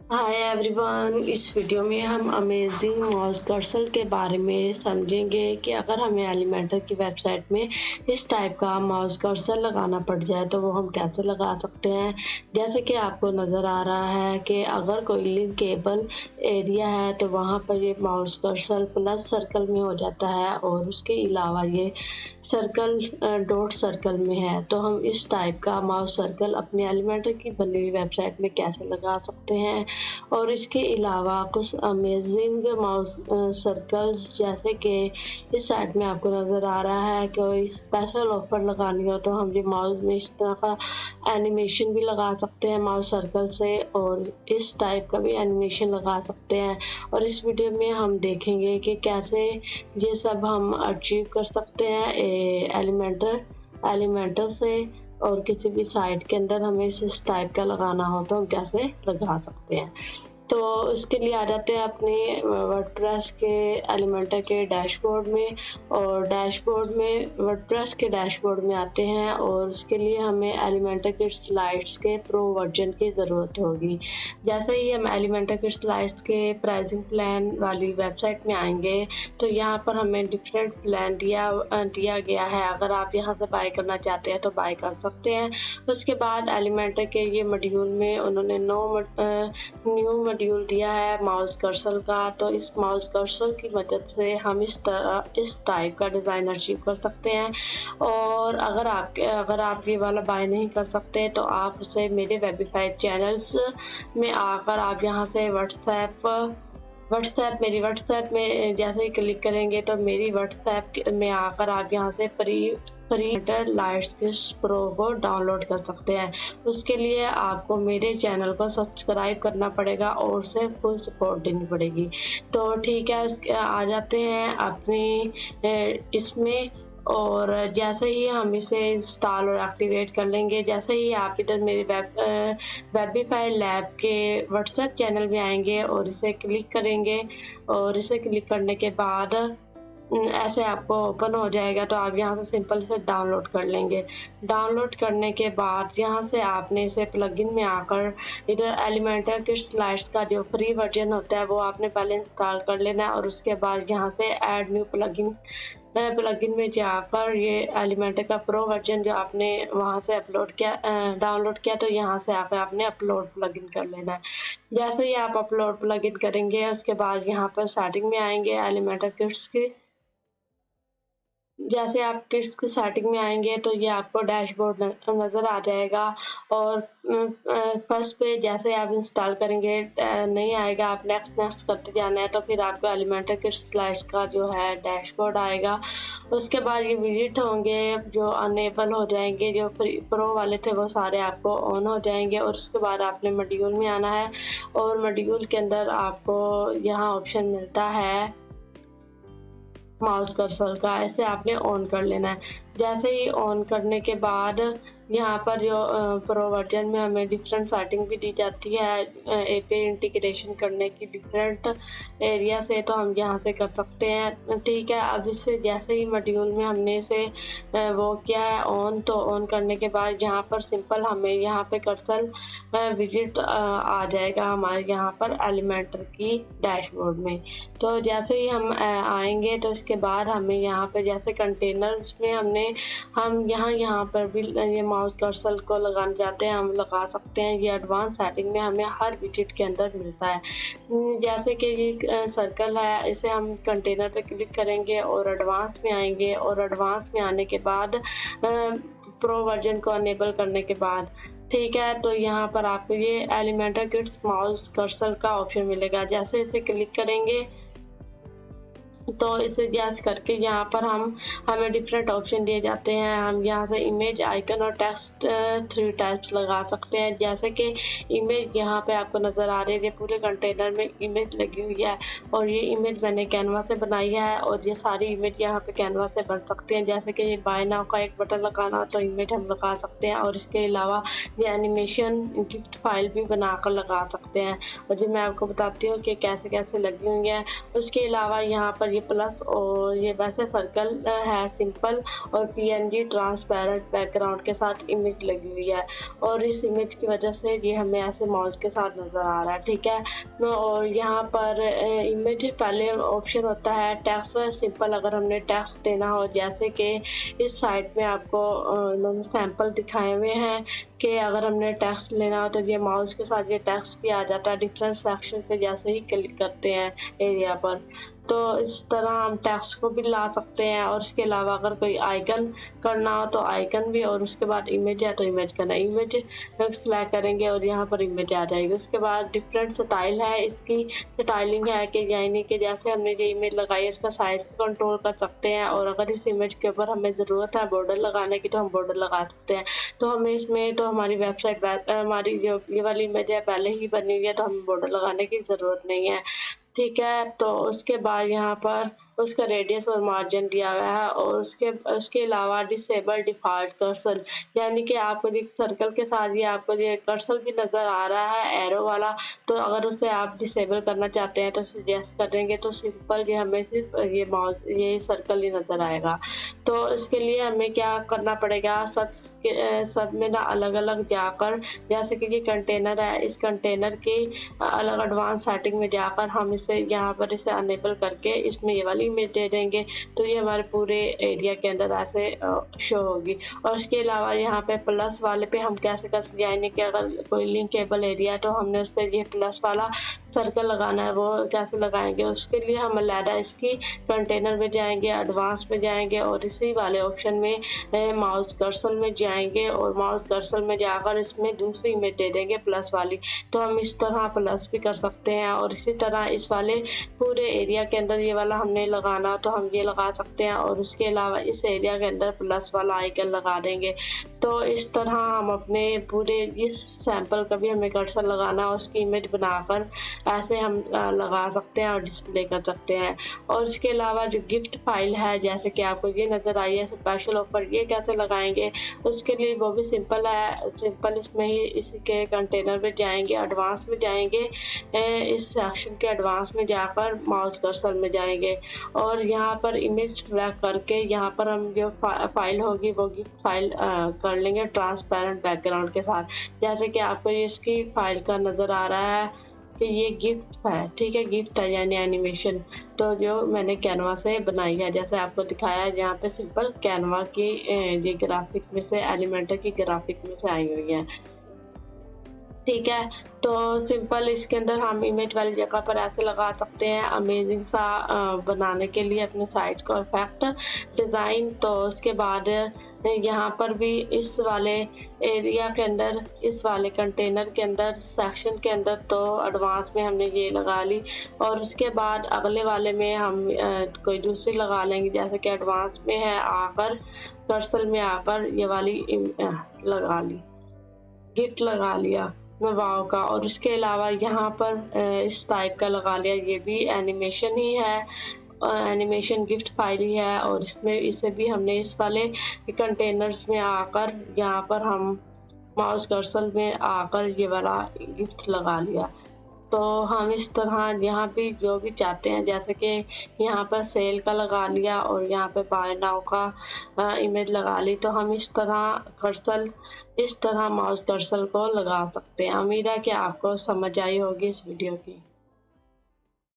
Hi everyone. इस video में हम अमेजिंग माउस कर्सर के बारे में समझेंगे कि अगर हमें एलिमेंटर की वेबसाइट में इस टाइप का माउस कर्सर लगाना पड़ जाए तो वो हम कैसे लगा सकते हैं। जैसे कि आपको नज़र आ रहा है कि अगर कोई लिंकेबल एरिया है तो वहाँ पर ये माउस कर्सर प्लस सर्कल में हो जाता है और उसके अलावा ये सर्कल डॉट सर्कल में है। तो हम इस टाइप का माउस सर्कल अपने एलिमेंटर की बनी हुई वेबसाइट में कैसे लगा सकते हैं। और इसके अलावा कुछ अमेजिंग माउस सर्कल्स जैसे कि इस साइड में आपको नज़र आ रहा है कोई स्पेशल ऑफर लगानी हो तो हम ये माउस में इस तरह का एनिमेशन भी लगा सकते हैं माउस सर्कल से, और इस टाइप का भी एनिमेशन लगा सकते हैं। और इस वीडियो में हम देखेंगे कि कैसे ये सब हम अचीव कर सकते हैं एलिमेंटर से। और किसी भी साइट के अंदर हमें इस टाइप का लगाना हो तो हम कैसे लगा सकते हैं। तो इसके लिए आ जाते हैं अपने वर्डप्रेस के एलिमेंटर के डैशबोर्ड में, और वर्डप्रेस के डैशबोर्ड में आते हैं और उसके लिए हमें एलिमेंटर के स्लाइड्स के प्रो वर्जन की ज़रूरत होगी। जैसे ही हम एलिमेंटर के स्लाइड्स के प्राइसिंग प्लान वाली वेबसाइट में आएंगे तो यहाँ पर हमें डिफरेंट प्लान दिया गया है। अगर आप यहाँ से बाय करना चाहते हैं तो बाय कर सकते हैं। उसके बाद एलिमेंटर के ये मॉड्यूल में उन्होंने न्यू मॉड्यूल दिया है माउस कर्सर का। तो इस माउस कर्सर की मदद से हम इस टाइप का डिज़ाइन अचीव कर सकते हैं। और अगर आप ये वाला बाय नहीं कर सकते तो आप उसे मेरे वेबीफाई चैनल्स में आकर आप यहाँ से मेरी व्हाट्सएप में जैसे ही क्लिक करेंगे तो मेरी व्हाट्सएप में आकर आप यहाँ से प्रीटर लाइट्स प्रो को डाउनलोड कर सकते हैं। उसके लिए आपको मेरे चैनल को सब्सक्राइब करना पड़ेगा और उसे फुल सपोर्ट देनी पड़ेगी। तो ठीक है, आ जाते हैं अपनी इसमें। और जैसे ही हम इसे इंस्टॉल और एक्टिवेट कर लेंगे, जैसे ही आप इधर मेरे वेबीफाई लैब के व्हाट्सएप चैनल में आएंगे और इसे क्लिक करेंगे, और इसे क्लिक करने के बाद ऐसे आपको ओपन हो जाएगा। तो आप यहाँ से सिंपल से डाउनलोड कर लेंगे। डाउनलोड करने के बाद यहाँ से आपने इसे प्लगइन में आकर इधर एलिमेंटर के स्लाइड्स का जो फ्री वर्जन होता है वो आपने पहले इंस्टॉल कर लेना है, और उसके बाद यहाँ से ऐड न्यू प्लगइन में जाकर ये एलिमेंटर का प्रो वर्जन जो आपने वहाँ से डाउनलोड किया तो यहाँ से आकर आपने अपलोड प्लगइन कर लेना है। जैसे ही आप अपलोड प्लगइन करेंगे उसके बाद यहाँ पर सेटिंग में आएंगे एलिमेंटर किट्स की। जैसे आप किट्स की सेटिंग में आएंगे तो ये आपको डैशबोर्ड नज़र आ जाएगा। और फर्स्ट पे जैसे आप इंस्टॉल करेंगे नहीं आएगा, आप नेक्स्ट करते जाना है तो फिर आपको एलिमेंटर किट्स स्लाइड्स का जो है डैशबोर्ड आएगा। उसके बाद ये विजिट होंगे जो अनेबल हो जाएंगे, जो प्रो वाले थे वो सारे आपको ऑन हो जाएंगे। और उसके बाद आपने मॉड्यूल में आना है, और मॉड्यूल के अंदर आपको यहाँ ऑप्शन मिलता है माउस कर्सर का, ऐसे आपने ऑन कर लेना है। जैसे ही ऑन करने के बाद यहाँ पर जो प्रो वर्जन में हमें डिफरेंट सेटिंग भी दी जाती है एपीआई इंटीग्रेशन करने की डिफरेंट एरिया से, तो हम यहाँ से कर सकते हैं। ठीक है, अब इससे जैसे ही मॉड्यूल में हमने इसे वो किया है ऑन, तो ऑन करने के बाद यहाँ पर सिंपल हमें यहाँ पे कर्सर विजिट आ जाएगा हमारे यहाँ पर एलिमेंटर की डैशबोर्ड में। तो जैसे ही हम आएंगे तो इसके बाद हमें यहाँ पे जैसे कंटेनर्स में हम यहाँ पर भी ये माउस कर्सर को लगाना चाहते हैं हम लगा सकते हैं। ये एडवांस सेटिंग में हमें हर विजिट के अंदर मिलता है। जैसे कि ये सर्कल है, इसे हम कंटेनर पे क्लिक करेंगे और एडवांस में आएंगे, और एडवांस में आने के बाद प्रो वर्जन को अनेबल करने के बाद ठीक है, तो यहाँ पर आपको ये एलिमेंटर किट्स माउस कर्सर का ऑप्शन मिलेगा। जैसे इसे क्लिक करेंगे तो इसे जैसे करके यहाँ पर हमें डिफरेंट ऑप्शन दिए जाते हैं। हम यहाँ से इमेज आइकन और टेक्स्ट 3 टाइप्स लगा सकते हैं। जैसे कि इमेज यहाँ पे आपको नज़र आ रही है, पूरे कंटेनर में इमेज लगी हुई है, और ये इमेज मैंने कैनवा से बनाई है, और ये सारी इमेज यहाँ पे कैनवा से बन सकती हैं। जैसे कि ये बाय नाउ का एक बटन लगाना हो तो इमेज हम लगा सकते हैं, और इसके अलावा ये एनिमेशन गिफ्ट फाइल भी बनाकर लगा सकते हैं। और जी मैं आपको बताती हूँ कि कैसे कैसे लगी हुई है। उसके अलावा यहाँ पर ये प्लस और ये वैसे सर्कल है सिंपल और PNG ट्रांसपेरेंट बैकग्राउंड के साथ इमेज लगी हुई है और इस इमेज की वजह से ये हमें ऐसे माउस के साथ नज़र आ रहा है, ठीक है। और यहाँ पर इमेज पहले ऑप्शन होता है टेक्स्ट सिंपल। अगर हमने टेक्स्ट देना हो, जैसे कि इस साइड में आपको इन्होंने सैंपल दिखाए हुए हैं कि अगर हमने टेक्स्ट लेना हो तो ये माउस के साथ ये टेक्स्ट भी आ जाता है डिफरेंट सेक्शन पे जैसे ही क्लिक करते हैं एरिया पर। तो इस तरह हम टेक्स्ट को भी ला सकते हैं और इसके अलावा अगर कोई आइकन करना हो तो आइकन भी, और उसके बाद इमेज है तो इमेज करना, इमेज सिलेक्ट करेंगे और यहाँ पर इमेज आ जाएगी। उसके बाद डिफरेंट स्टाइल है, इसकी स्टाइलिंग है कि यानी कि जैसे हमने ये इमेज लगाई है इसका साइज को कंट्रोल कर सकते हैं और अगर इस इमेज के ऊपर हमें ज़रूरत है बॉर्डर लगाने की तो हम बॉर्डर लगा सकते हैं। तो हमें इसमें तो हमारी वेबसाइट हमारी जो ये वाली इमेज है पहले ही बनी हुई है तो हमें बॉर्डर लगाने की ज़रूरत नहीं है, ठीक है। तो उसके बाद यहाँ पर उसका रेडियस और मार्जिन दिया हुआ है और उसके अलावा डिसेबल डिफ़ॉल्ट कर्सर, यानी कि आपको एक सर्कल के साथ ये आपको ये कर्सर भी नज़र आ रहा है एरो वाला, तो अगर उसे आप डिसेबल करना चाहते हैं तो सजेस्ट करेंगे तो सिंपल ये हमें सिर्फ ये सर्कल ही नज़र आएगा। तो इसके लिए हमें क्या करना पड़ेगा, सब में ना अलग अलग जाकर, जैसे कि ये कंटेनर है, इस कंटेनर की अलग एडवांस सेटिंग में जाकर हम इसे यहाँ पर इसे अनेबल करके इसमें ये वाली इमेज दे देंगे तो ये हमारे पूरे एरिया के अंदर ऐसे शो होगी। और उसके अलावा यहाँ पे प्लस वाले पे हम कैसे कर सकते हैं, यानी कि अगर कोई लिंकेबल एरिया है तो हमने उस पर ये प्लस वाला सर्कल लगाना है, वो कैसे लगाएंगे उसके लिए हम अलहदा इसकी कंटेनर में जाएंगे, एडवांस में जाएंगे और इसी वाले ऑप्शन में माउस कर्सर में जाएंगे और माउस कर्सर में जाकर इसमें दूसरी इमेज दे देंगे प्लस वाली। तो हम इस तरह प्लस भी कर सकते हैं और इसी तरह इस वाले पूरे एरिया के अंदर ये वाला हमने लगाना तो हम ये लगा सकते हैं और उसके अलावा इस एरिया के अंदर प्लस वाला आइकन लगा देंगे। तो इस तरह हम अपने पूरे इस सैंपल का भी हमें कर्सर लगाना उसकी इमेज बनाकर ऐसे हम लगा सकते हैं और डिस्प्ले कर सकते हैं। और इसके अलावा जो गिफ्ट फाइल है, जैसे कि आपको ये नज़र आई है स्पेशल ऑफर, ये कैसे लगाएंगे उसके लिए वो भी सिंपल है। सिंपल इसमें ही इसी के कंटेनर में जाएंगे, एडवांस में जाएंगे, इस सेक्शन के एडवांस में जाकर माउस कर्सर में जाएंगे और यहाँ पर इमेज सेलेक्ट करके यहाँ पर हम जो फाइल होगी वो गिफ्ट फाइल कर लेंगे ट्रांसपेरेंट बैकग्राउंड के साथ। जैसे कि आपको इसकी फाइल का नज़र आ रहा है कि ये गिफ्ट है, ठीक है, गिफ्ट है यानी एनिमेशन, तो जो मैंने कैनवा से बनाई है जैसे आपको दिखाया है, यहाँ पे सिंपल कैनवा की ये ग्राफिक में से एलिमेंटर की ग्राफिक में से आई हुई है, ठीक है। तो सिंपल इसके अंदर हम इमेज वाली जगह पर ऐसे लगा सकते हैं अमेजिंग सा बनाने के लिए अपने साइट को इफेक्ट डिज़ाइन। तो उसके बाद यहाँ पर भी इस वाले एरिया के अंदर, इस वाले कंटेनर के अंदर, सेक्शन के अंदर तो एडवांस में हमने ये लगा ली और उसके बाद अगले वाले में हम कोई दूसरी लगा लेंगे, जैसे कि एडवांस में है आकर कर्सर में आकर ये वाली लगा ली, गिफ्ट लगा लिया वाव का। और उसके अलावा यहाँ पर इस टाइप का लगा लिया, ये भी एनिमेशन ही है, एनिमेशन गिफ्ट फाइल ही है और इसमें इसे भी हमने इस वाले कंटेनर्स में आकर यहाँ पर हम माउस कर्सर में आकर ये वाला गिफ्ट लगा लिया। तो हम इस तरह यहाँ भी जो भी चाहते हैं, जैसे कि यहाँ पर सेल का लगा लिया और यहाँ पे बाय नाउ का इमेज लगा ली, तो हम इस तरह माउस कर्सर को लगा सकते हैं। उम्मीद है कि आपको समझ आई होगी इस वीडियो की।